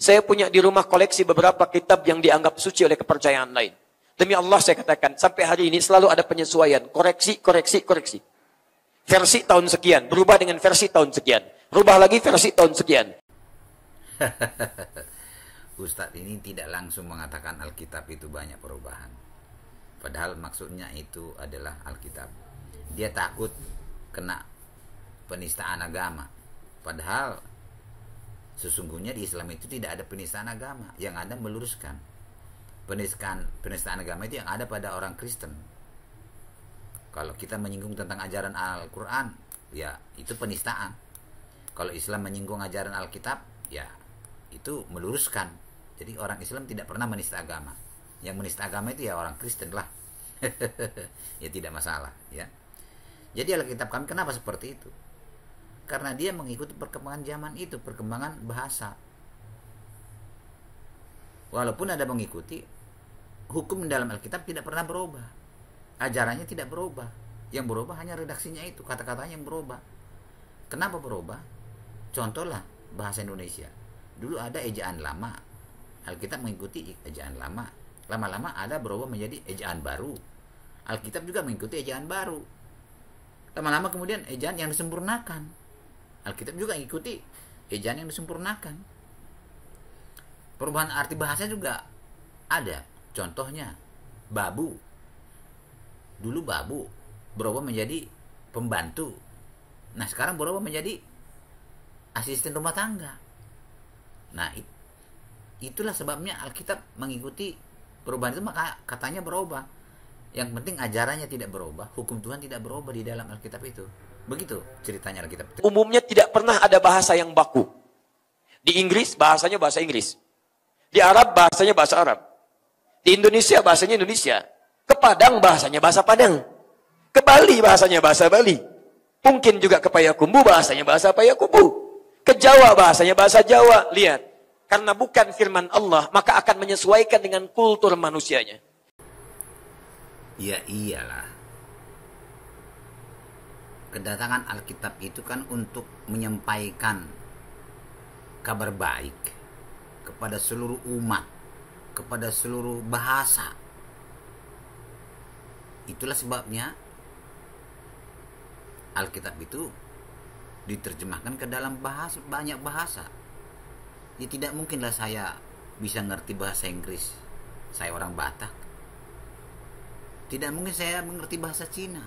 Saya punya di rumah koleksi beberapa kitab yang dianggap suci oleh kepercayaan lain. Demi Allah saya katakan, sampai hari ini selalu ada penyesuaian. Koreksi. Versi tahun sekian, berubah dengan versi tahun sekian. Rubah lagi versi tahun sekian. Ustadz ini tidak langsung mengatakan Alkitab itu banyak perubahan. Padahal maksudnya itu adalah Alkitab. Dia takut kena penistaan agama. Padahal sesungguhnya di Islam itu tidak ada penistaan agama. Yang ada meluruskan. Penistaan agama itu yang ada pada orang Kristen. Kalau kita menyinggung tentang ajaran Al-Quran, ya itu penistaan. Kalau Islam menyinggung ajaran Alkitab, ya itu meluruskan. Jadi orang Islam tidak pernah menista agama. Yang menista agama itu ya orang Kristen lah. Ya tidak masalah. Ya. Jadi Alkitab kami kenapa seperti itu? Karena dia mengikuti perkembangan zaman itu, perkembangan bahasa. Walaupun ada mengikuti, hukum dalam Alkitab tidak pernah berubah. Ajarannya tidak berubah. Yang berubah hanya redaksinya itu, kata-katanya yang berubah. Kenapa berubah? Contohlah bahasa Indonesia. Dulu ada ejaan lama. Alkitab mengikuti ejaan lama. Lama-lama ada berubah menjadi ejaan baru. Alkitab juga mengikuti ejaan baru. Lama-lama kemudian ejaan yang disempurnakan. Alkitab juga mengikuti ejaan yang disempurnakan. Perubahan arti bahasa juga ada. Contohnya babu. Dulu babu berubah menjadi pembantu. Nah sekarang berubah menjadi asisten rumah tangga. Nah itulah sebabnya Alkitab mengikuti perubahan itu, maka katanya berubah. Yang penting ajarannya tidak berubah, hukum Tuhan tidak berubah di dalam Alkitab itu. Begitu ceritanya Alkitab. Umumnya tidak pernah ada bahasa yang baku. Di Inggris bahasanya bahasa Inggris. Di Arab bahasanya bahasa Arab. Di Indonesia bahasanya Indonesia. Ke Padang bahasanya bahasa Padang. Ke Bali bahasanya bahasa Bali. Mungkin juga ke Payakumbuh bahasanya bahasa Payakumbuh. Ke Jawa bahasanya bahasa Jawa. Lihat. Karena bukan firman Allah, maka akan menyesuaikan dengan kultur manusianya. Ya iyalah. Kedatangan Alkitab itu kan untuk menyampaikan kabar baik kepada seluruh umat, kepada seluruh bahasa. Itulah sebabnya Alkitab itu diterjemahkan ke dalam banyak bahasa. Ya tidak mungkinlah saya bisa ngerti bahasa Inggris. Saya orang Batak. Tidak mungkin saya mengerti bahasa Cina.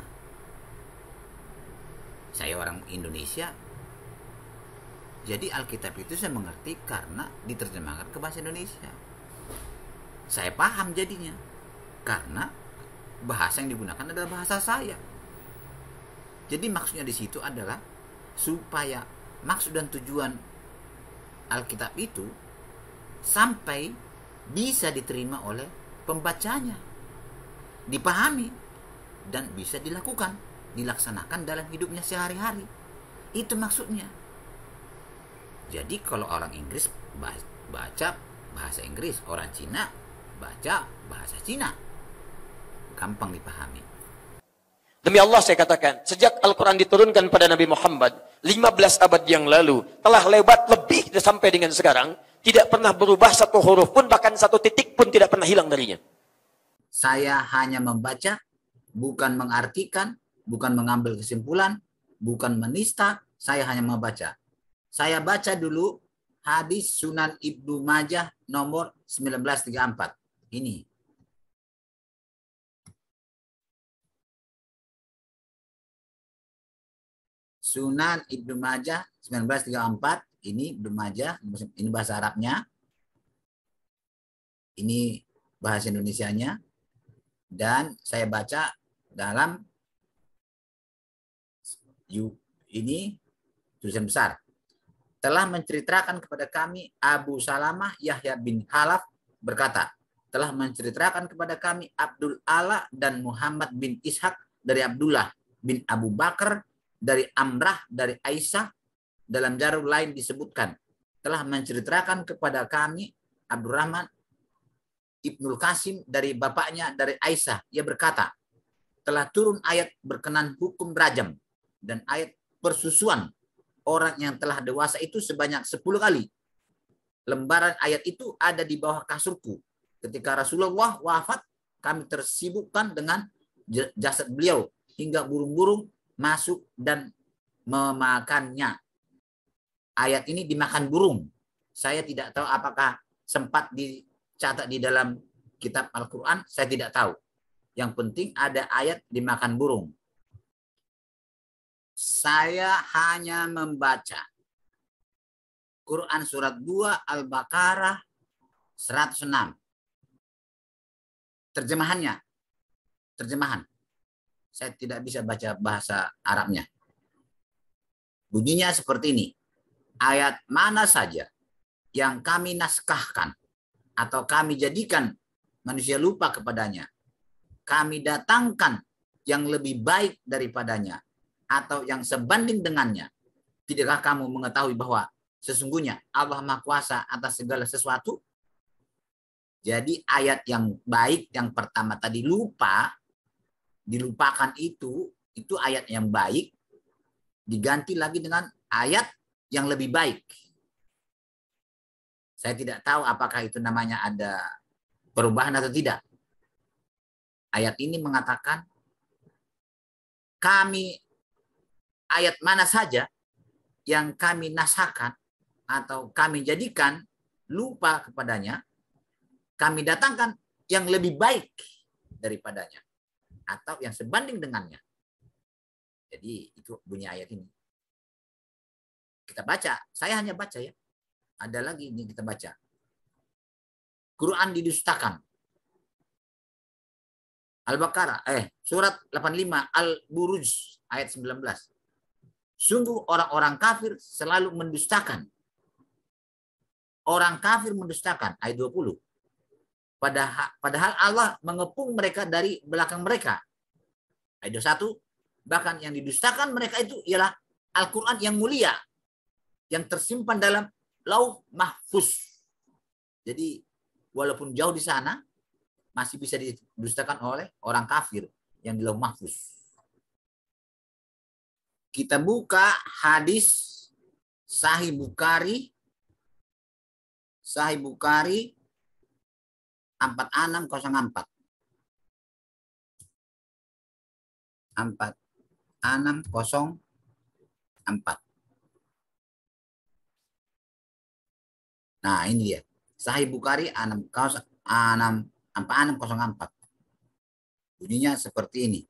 Saya orang Indonesia. Jadi Alkitab itu saya mengerti karena diterjemahkan ke bahasa Indonesia. Saya paham jadinya. Karena bahasa yang digunakan adalah bahasa saya. Jadi maksudnya di situ adalah supaya maksud dan tujuan Alkitab itu sampai bisa diterima oleh pembacanya, dipahami, dan bisa dilakukan, dilaksanakan dalam hidupnya sehari-hari. Itu maksudnya. Jadi kalau orang Inggris baca bahasa Inggris, orang Cina baca bahasa Cina, gampang dipahami. Demi Allah saya katakan, sejak Al-Quran diturunkan pada Nabi Muhammad 15 abad yang lalu, telah lewat lebih sampai dengan sekarang, tidak pernah berubah satu huruf pun, bahkan satu titik pun tidak pernah hilang darinya. Saya hanya membaca, bukan mengartikan, bukan mengambil kesimpulan, bukan menista, saya hanya membaca. Saya baca dulu hadis Sunan Ibnu Majah nomor 1934. Ini. Sunan Ibnu Majah 1934. Ini Ibnu Majah, ini bahasa Arabnya. Ini bahasa Indonesianya. Dan saya baca dalam ini tulisan besar. Telah menceritakan kepada kami Abu Salamah Yahya bin Khalaf berkata, telah menceritakan kepada kami Abdul Ala dan Muhammad bin Ishaq dari Abdullah bin Abu Bakar, dari Amrah, dari Aisyah. Dalam jalur lain disebutkan, telah menceritakan kepada kami Abdurrahman Ibnul Qasim dari bapaknya dari Aisyah. Ia berkata, telah turun ayat berkenan hukum rajam dan ayat persusuan orang yang telah dewasa itu sebanyak 10 kali. lembaran ayat itu ada di bawah kasurku. Ketika Rasulullah wafat, kami tersibukkan dengan jasad beliau hingga burung-burung masuk dan memakannya. Ayat ini dimakan burung. Saya tidak tahu apakah sempat dicatat di dalam kitab Al-Quran, saya tidak tahu. Yang penting ada ayat dimakan burung. Saya hanya membaca Quran surat 2 Al-Baqarah 106. Terjemahan. Saya tidak bisa baca bahasa Arabnya. Bunyinya seperti ini. Ayat mana saja yang kami naskahkan atau kami jadikan manusia lupa kepadanya, kami datangkan yang lebih baik daripadanya atau yang sebanding dengannya. Tidakkah kamu mengetahui bahwa sesungguhnya Allah Maha Kuasa atas segala sesuatu? Jadi ayat yang baik yang pertama tadi dilupakan itu ayat yang baik diganti lagi dengan ayat yang lebih baik. Saya tidak tahu apakah itu namanya ada perubahan atau tidak. Ayat ini mengatakan ayat mana saja yang kami nasakan atau kami jadikan lupa kepadanya, kami datangkan yang lebih baik daripadanya atau yang sebanding dengannya. Jadi itu bunyi ayat ini. Kita baca, saya hanya baca ya. Ada lagi ini kita baca. Quran didustakan. Al-Baqarah, surat 85 Al-Buruj ayat 19. Sungguh orang-orang kafir selalu mendustakan. Orang kafir mendustakan ayat 20. Padahal Allah mengepung mereka dari belakang mereka. Ayat 21. Bahkan yang didustakan mereka itu ialah Al-Quran yang mulia, yang tersimpan dalam Lauh Mahfuz. Jadi walaupun jauh di sana, masih bisa didustakan oleh orang kafir yang di Lauh Mahfuz. Kita buka hadis Sahih Bukhari 4604. 4604. Nah, ini dia. Sahih Bukhari 4604. Bunyinya seperti ini.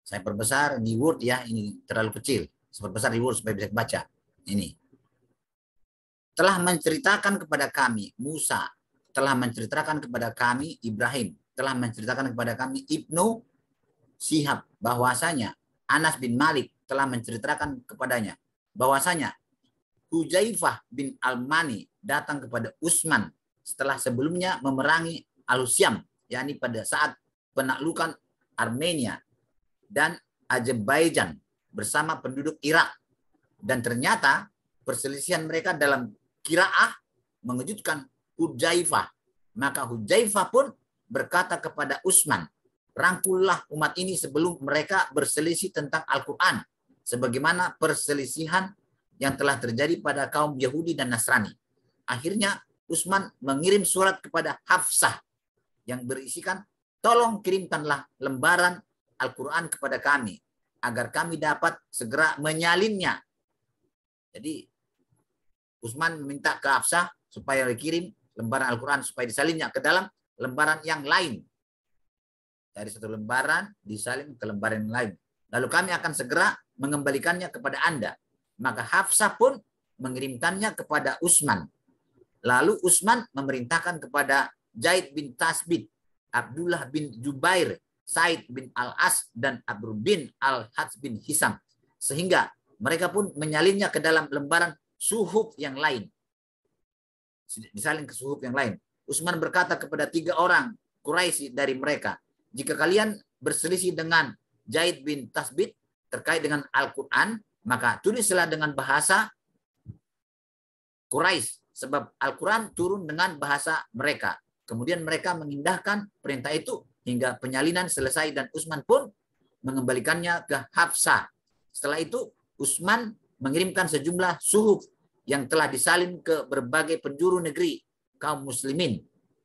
Saya perbesar di Word ya, ini terlalu kecil. Saya perbesar di Word supaya bisa baca. Ini. Telah menceritakan kepada kami Musa, telah menceritakan kepada kami Ibrahim, telah menceritakan kepada kami Ibnu Syihab bahwasanya Anas bin Malik telah menceritakan kepadanya bahwasanya Huzaifah bin Al-Mani datang kepada Utsman setelah sebelumnya memerangi Al-Syam, yakni pada saat penaklukan Armenia dan Azerbaijan bersama penduduk Irak. Dan ternyata perselisihan mereka dalam qiraah mengejutkan Huzaifah. Maka Huzaifah pun berkata kepada Utsman, rangkullah umat ini sebelum mereka berselisih tentang Al-Quran, sebagaimana perselisihan yang telah terjadi pada kaum Yahudi dan Nasrani. Akhirnya Utsman mengirim surat kepada Hafsah yang berisikan, tolong kirimkanlah lembaran Al-Quran kepada kami, agar kami dapat segera menyalinnya. Jadi Utsman meminta ke Hafsah supaya dikirim lembaran Al-Quran supaya disalinnya ke dalam lembaran yang lain. Dari satu lembaran disalin ke lembaran yang lain. Lalu kami akan segera mengembalikannya kepada Anda. Maka Hafsah pun mengirimkannya kepada Utsman. Lalu Utsman memerintahkan kepada Zaid bin Tasbit, Abdullah bin Jubair, Said bin Al-As, dan Abdul bin Al-Hats bin Hisam. Sehingga mereka pun menyalinnya ke dalam lembaran suhuf yang lain. Disalin ke suhuf yang lain. Utsman berkata kepada 3 orang Quraisy dari mereka, jika kalian berselisih dengan Zaid bin Tasbit terkait dengan Al-Quran, maka tulislah dengan bahasa Quraisy, sebab Al-Quran turun dengan bahasa mereka. Kemudian mereka mengindahkan perintah itu hingga penyalinan selesai dan Utsman pun mengembalikannya ke Hafsah. Setelah itu Utsman mengirimkan sejumlah suhuf yang telah disalin ke berbagai penjuru negeri kaum muslimin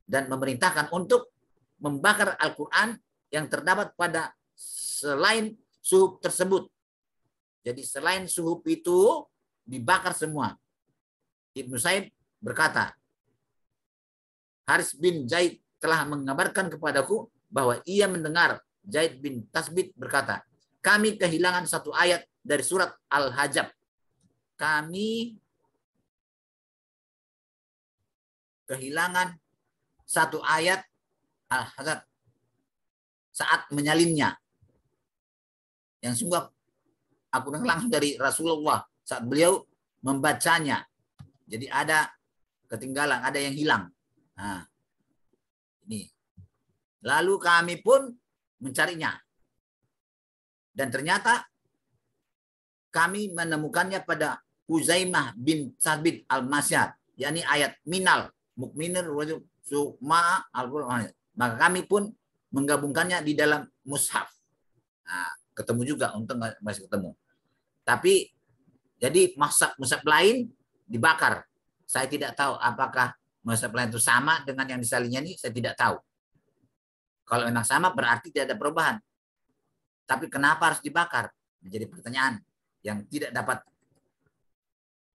dan memerintahkan untuk membakar Al-Quran yang terdapat pada selain suhuf tersebut. Jadi selain suhuf itu dibakar semua. Ibnu Sa'id berkata, Haris bin Zaid telah mengabarkan kepadaku bahwa ia mendengar Zaid bin Tasbit berkata, kami kehilangan satu ayat dari surat Al-Hajab. Kami kehilangan satu ayat Al-Hajab saat menyalinnya. Yang sungguh aku dengar langsung dari Rasulullah saat beliau membacanya. Jadi ada ketinggalan, ada yang hilang. Nah, ini. Lalu kami pun mencarinya. Dan ternyata kami menemukannya pada Huzaimah bin Sabit al-Masyad, yakni ayat minal mukminir wajib suma al-Qur'an. Maka kami pun menggabungkannya di dalam mushaf. Nah, ketemu juga, untung masih ketemu. Tapi jadi mushaf lain dibakar. Saya tidak tahu apakah mushaf lain itu sama dengan yang disalinnya ini, saya tidak tahu. Kalau memang sama berarti tidak ada perubahan. Tapi kenapa harus dibakar? Menjadi pertanyaan yang tidak dapat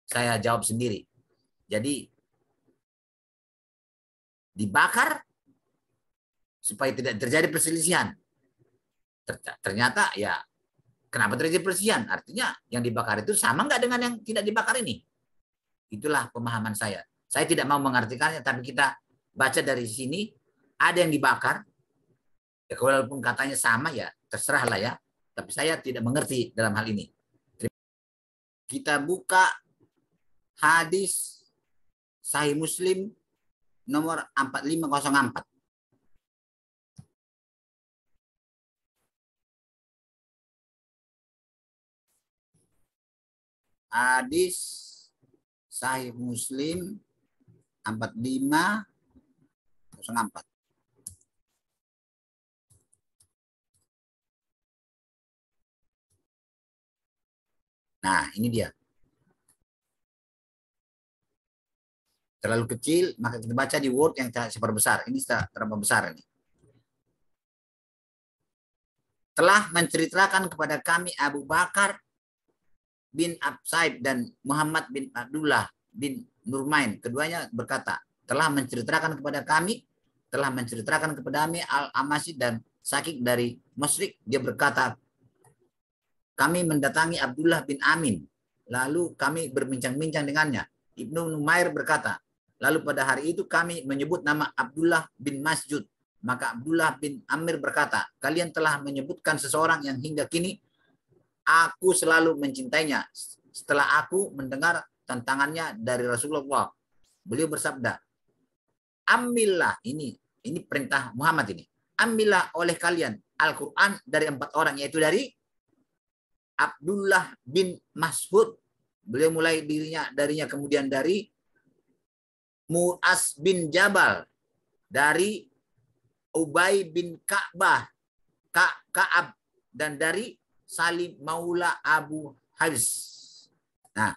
saya jawab sendiri. Jadi dibakar supaya tidak terjadi perselisihan. Ternyata ya kenapa terjadi perselisihan? Artinya yang dibakar itu sama nggak dengan yang tidak dibakar ini? Itulah pemahaman saya. Saya tidak mau mengartikannya, tapi kita baca dari sini ada yang dibakar. Ya, walaupun katanya sama ya terserahlah ya. Tapi saya tidak mengerti dalam hal ini. Kita buka hadis Sahih Muslim nomor 4504. Hadis Sahih Muslim 4504. Nah, ini dia. Terlalu kecil, maka kita baca di Word yang seperbesar. Ini terlalu besar ini. Telah menceritakan kepada kami Abu Bakar bin Absaib dan Muhammad bin Abdullah bin Nurmain. Keduanya berkata, telah menceritakan kepada kami Al-Amasi dan Sakik dari Musyrik. Dia berkata, kami mendatangi Abdullah bin Amin, lalu kami berbincang-bincang dengannya. Ibnu Numair berkata, lalu pada hari itu kami menyebut nama Abdullah bin Mas'ud. Maka Abdullah bin Amir berkata, kalian telah menyebutkan seseorang yang hingga kini aku selalu mencintainya. Setelah aku mendengar tantangannya dari Rasulullah, beliau bersabda, ambillah, ini perintah Muhammad ini. Ambillah oleh kalian Al-Quran dari 4 orang, yaitu dari Abdullah bin Mas'ud. Beliau mulai darinya kemudian dari Mu'az bin Jabal, dari Ubay bin Ka'ab, dan dari Salim Maula Abu Haris. Nah,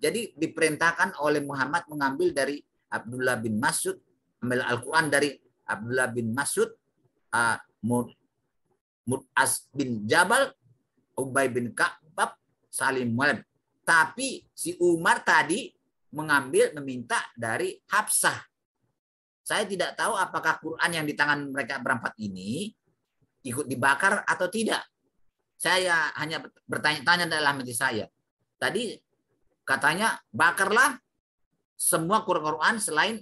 jadi diperintahkan oleh Muhammad mengambil dari Abdullah bin Mas'ud, ambil Al-Quran dari Abdullah bin Mas'ud, Mu'az bin Jabal, Ubay bin Ka'ab, Salim Maula. Tapi si Umar tadi meminta dari Hafsah. Saya tidak tahu apakah Quran yang di tangan mereka berempat ini ikut dibakar atau tidak. Saya hanya bertanya-tanya dalam hati saya. Tadi katanya bakarlah semua Quran selain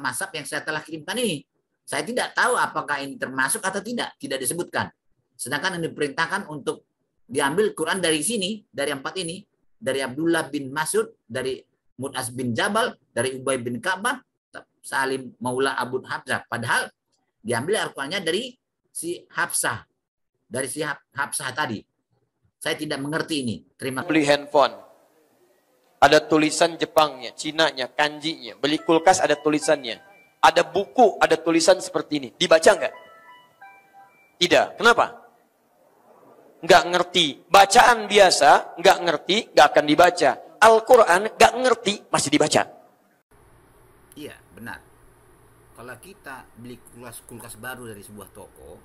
mazhab yang saya telah kirimkan ini. Saya tidak tahu apakah ini termasuk atau tidak disebutkan. Sedangkan yang diperintahkan untuk diambil Quran dari sini, dari 4 ini, dari Abdullah bin Mas'ud, dari Mu'az bin Jabal, dari Ubay bin Ka'ab, Salim Maula Abu Hafsah. Padahal diambil Al-Qurannya dari si Hafsah. Dari si Hafsah tadi. Saya tidak mengerti ini. Terima kasih. Beli handphone. Ada tulisan Jepangnya, Cinanya, kanjinya. Beli kulkas ada tulisannya. Ada buku, ada tulisan seperti ini. Dibaca nggak? Tidak. Kenapa? Nggak ngerti. Bacaan biasa, nggak ngerti, nggak akan dibaca. Al-Quran gak ngerti, masih dibaca. Iya, benar. Kalau kita beli kulkas baru dari sebuah toko,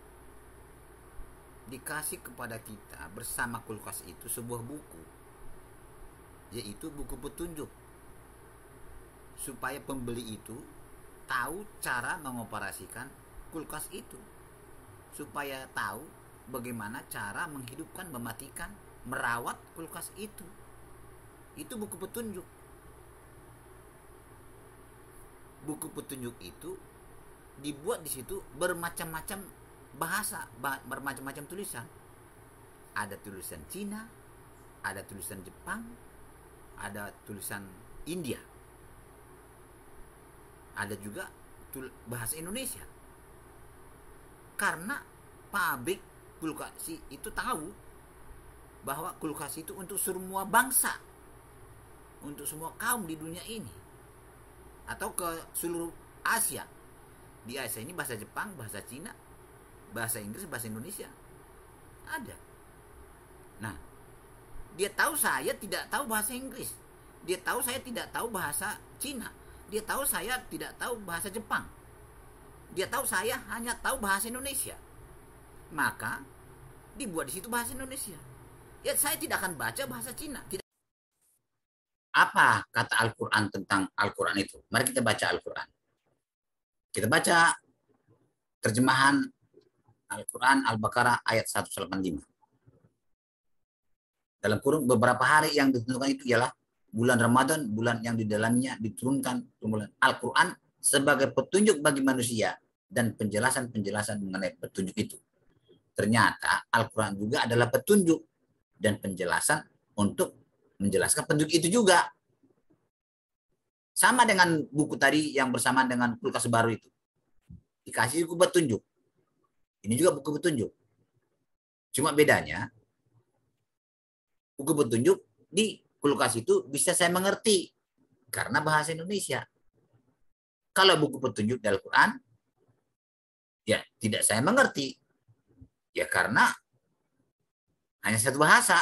dikasih kepada kita bersama kulkas itu sebuah buku, yaitu buku petunjuk, supaya pembeli itu tahu cara mengoperasikan kulkas itu, supaya tahu bagaimana cara menghidupkan, mematikan, merawat kulkas itu. Itu buku petunjuk. Buku petunjuk itu dibuat di situ bermacam-macam bahasa, bermacam-macam tulisan. Ada tulisan Cina, ada tulisan Jepang, ada tulisan India, ada juga bahasa Indonesia. Karena pabrik kulkas itu tahu bahwa kulkas itu untuk semua bangsa, untuk semua kaum di dunia ini, atau ke seluruh Asia. Di Asia ini bahasa Jepang, bahasa Cina, bahasa Inggris, bahasa Indonesia ada. Nah, dia tahu saya tidak tahu bahasa Inggris, dia tahu saya tidak tahu bahasa Cina, dia tahu saya tidak tahu bahasa Jepang, dia tahu saya hanya tahu bahasa Indonesia. Maka dibuat di situ bahasa Indonesia. Ya, saya tidak akan baca bahasa Cina. Apa kata Al-Quran tentang Al-Quran itu? Mari kita baca Al-Quran. Kita baca terjemahan Al-Quran Al-Baqarah ayat 185. Dalam kurung beberapa hari yang ditentukan itu ialah bulan Ramadan, bulan yang di dalamnya diturunkan Al-Quran sebagai petunjuk bagi manusia dan penjelasan-penjelasan mengenai petunjuk itu. Ternyata Al-Quran juga adalah petunjuk dan penjelasan untuk menjelaskan petunjuk itu juga. Sama dengan buku tadi yang bersamaan dengan kulkas baru itu. Dikasih buku petunjuk. Ini juga buku petunjuk. Cuma bedanya, buku petunjuk di kulkas itu bisa saya mengerti karena bahasa Indonesia. Kalau buku petunjuk di Al-Quran, ya tidak saya mengerti. Ya karena hanya satu bahasa.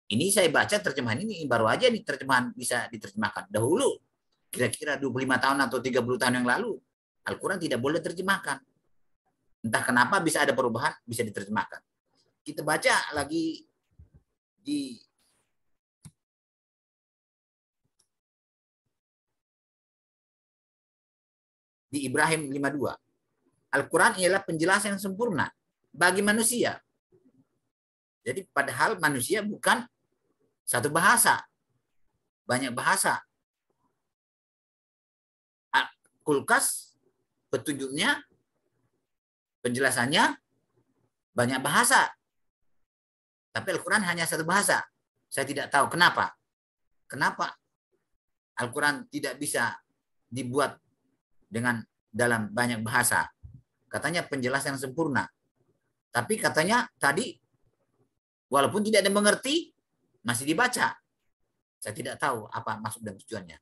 Ini saya baca terjemahan ini baru aja nih terjemahan bisa diterjemahkan. Dahulu kira-kira 25 tahun atau 30 tahun yang lalu Al-Quran tidak boleh terjemahkan. Entah kenapa bisa ada perubahan, bisa diterjemahkan. Kita baca lagi di Ibrahim 52. Al-Quran ialah penjelasan yang sempurna bagi manusia. Jadi padahal manusia bukan satu bahasa, banyak bahasa. Kulkas petunjuknya, penjelasannya banyak bahasa. Tapi Al-Quran hanya satu bahasa. Saya tidak tahu kenapa. Kenapa Al-Quran tidak bisa dibuat dengan dalam banyak bahasa. Katanya penjelasan yang sempurna. Tapi katanya tadi walaupun tidak ada mengerti, masih dibaca. Saya tidak tahu apa maksud dan tujuannya.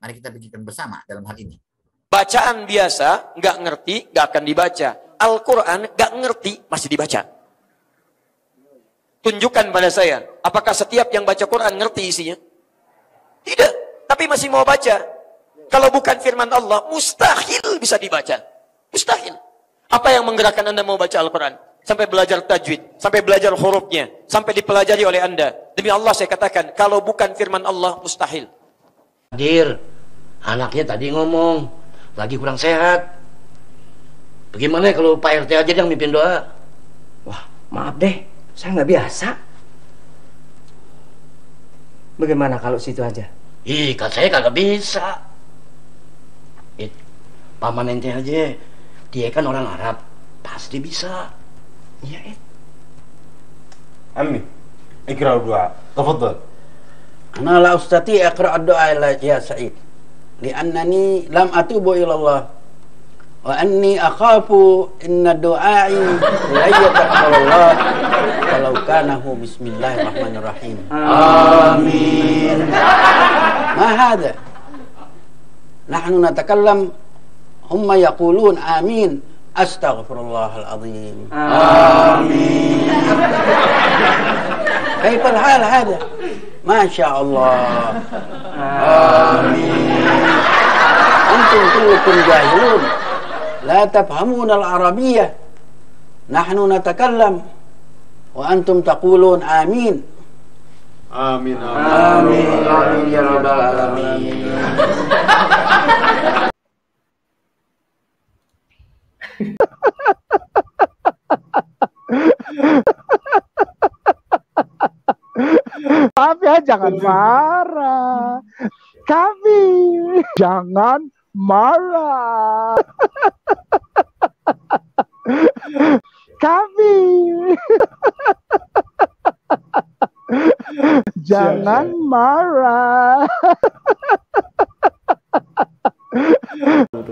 Mari kita pikirkan bersama dalam hal ini. Bacaan biasa, nggak ngerti, nggak akan dibaca. Al-Quran nggak ngerti, masih dibaca. Tunjukkan pada saya, apakah setiap yang baca Quran ngerti isinya? Tidak, tapi masih mau baca. Kalau bukan firman Allah, mustahil bisa dibaca. Mustahil. Apa yang menggerakkan Anda mau baca Al-Quran? Sampai belajar tajwid, sampai belajar hurufnya, sampai dipelajari oleh Anda. Demi Allah saya katakan, kalau bukan firman Allah, mustahil. Dir, anaknya tadi ngomong, lagi kurang sehat. Bagaimana kalau Pak RT aja yang mimpin doa? Wah, maaf deh, saya nggak biasa. Bagaimana kalau situ aja? Ih, kan saya kagak bisa. Paman ente aja, dia kan orang Arab, pasti bisa. Iya, عمي اقرأ الدعاء تفضل. أنا لا أستطيع أقرأ الدعاء يا سعيد لأنني لم أتوب إلى الله وأني أخاف إن دعائي لا يتقبل الله ولو كان هو بسم الله الرحمن الرحيم. آمين. ما هذا؟ نحن نتكلم هم يقولون آمين. أستغفر الله العظيم. آمين. كيف الحال هذا؟ Masya Allah. Amin. Antum kullukum jahilun. La tafhamuna al-arabiyyah. Nahnu natakallam. Wa antum taqulun amin. Amin. Amin. Amin ya rabbal alamin. Maaf ya, jangan marah. Kami jangan marah. Kami jangan marah.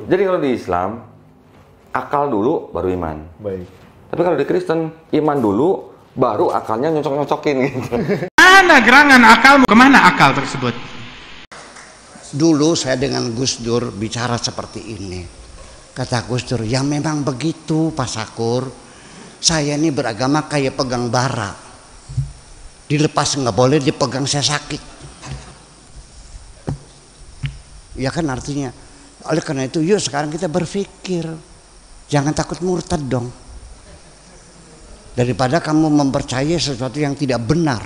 Jadi kalau di Islam, akal dulu baru iman. Baik. Tapi kalau di Kristen, iman dulu baru akalnya nyocok-nyocokin gitu. Mana gerangan akalmu? Kemana akal tersebut? Dulu saya dengan Gus Dur bicara seperti ini. Kata Gus Dur, ya memang begitu Pak Sakur. Saya ini beragama kayak pegang bara. Dilepas nggak boleh, dipegang saya sakit. Ya kan artinya. Oleh karena itu yuk sekarang kita berpikir. Jangan takut murtad dong. Daripada kamu mempercayai sesuatu yang tidak benar.